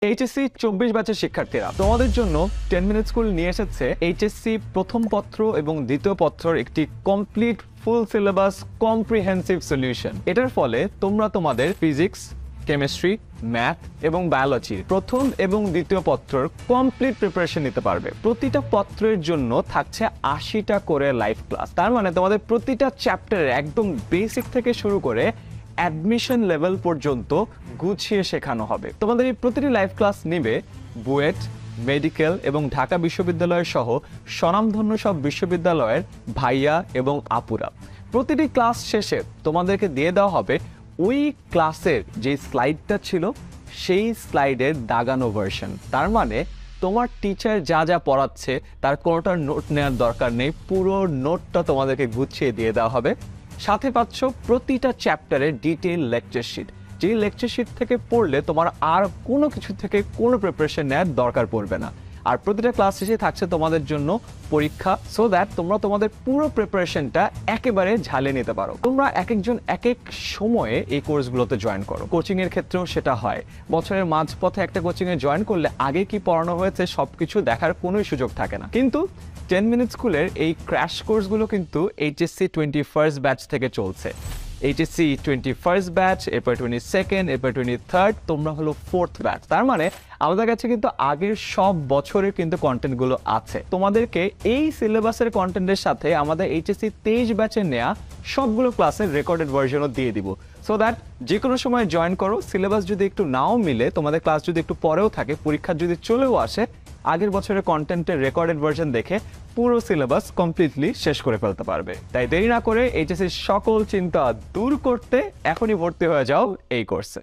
HSC 24 ব্যাচের শিক্ষার্থীরা তোমাদের জন্য 10 মিনিট স্কুল নিয়ে এসেছে HSC প্রথম পত্র এবং দ্বিতীয় পত্রের একটি complete full syllabus comprehensive solution. এটার ফলে তোমরা তোমাদের ফিজিক্স, কেমিস্ট্রি, ম্যাথ এবং বায়োলজির প্রথম এবং দ্বিতীয় পত্রের কমপ্লিট প্রিপারেশন নিতে পারবে। প্রতিটা পত্রের জন্য থাকছে 80টা করে লাইভ ক্লাস। তার মানে তোমাদের প্রতিটা চ্যাপ্টারে একদম বেসিক থেকে শুরু করে অ্যাডমিশন লেভেল পর্যন্ত গুছিয়ে শেখানো হবে। তোমাদের এই প্রতিটি লাইভ ক্লাস নিবে বুয়েট, মেডিকেল এবং ঢাকা বিশ্ববিদ্যালয়ের সহ স্বনামধন্য সব বিশ্ববিদ্যালয়ের ভাইয়া এবং আপুরা। প্রতিটি ক্লাস শেষে তোমাদেরকে দিয়ে দেওয়া হবে ওই ক্লাসের যে স্লাইডটা ছিল সেই স্লাইডের দাগানো ভার্সন। তার মানে তোমার টিচার যা যা পড়াচ্ছে তার কোনোটার নোট নেওয়ার দরকার নেই, পুরো নোটটা তোমাদেরকে গুছিয়ে দিয়ে দেওয়া হবে। সাথে পাচ্ছ প্রতিটা চ্যাপ্টারের ডিটেইল লেকচার শিট, যে লেকচার শিট থেকে পড়লে তোমার আর কোনো কিছু থেকে কোনো প্রিপারেশন নেওয়ার দরকার পড়বে না। আর প্রতিটা ক্লাস শেষে থাকছে তোমাদের জন্য পরীক্ষা, সো দ্যাট তোমরা তোমাদের পুরো প্রিপারেশনটা একেবারে ঝালিয়ে নিতে পারো। তোমরা এক একজন এক এক সময়ে এই কোর্সগুলোতে জয়েন করো। কোচিং এর ক্ষেত্রেও সেটা হয়। বছরের মাঝপথে একটা কোচিং এ জয়েন করলে আগে কি পড়ানো হয়েছে সবকিছু দেখার কোনো সুযোগ থাকে না। কিন্তু 10 মিনিট স্কুলের এই ক্র্যাশ কোর্সগুলো কিন্তু HSC 21 ব্যাচ থেকে চলছে। HSC 21 ব্যাচ, এরপর 22nd, এরপর 23rd, তোমরা হলো 4th ব্যাচ। তার মানে আমাদের কাছে কিন্তু আগের সব বছরের কিন্তু কন্টেন্টগুলো আছে। তোমাদেরকে এই সিলেবাসের কন্টেন্টের সাথে আমাদের HSC 23 ব্যাচে নেওয়া সবগুলো ক্লাসের রেকর্ডেড ভার্সনও দিয়ে দিব, সো দ্যাট যে কোনো সময় জয়েন করো। সিলেবাস যদি একটু নাও মিলে, তোমাদের ক্লাস যদি একটু পরেও থাকে, পরীক্ষা যদি চলেও আসে, আগের বছরের কন্টেন্টের রেকর্ডেড ভার্সন দেখে পুরো সিলেবাস কমপ্লিটলি শেষ করে ফেলতে পারবে। তাই দেরি না করে HSC সকল চিন্তা দূর করতে এখনই ভর্তি হয়ে যাও এই কোর্সে।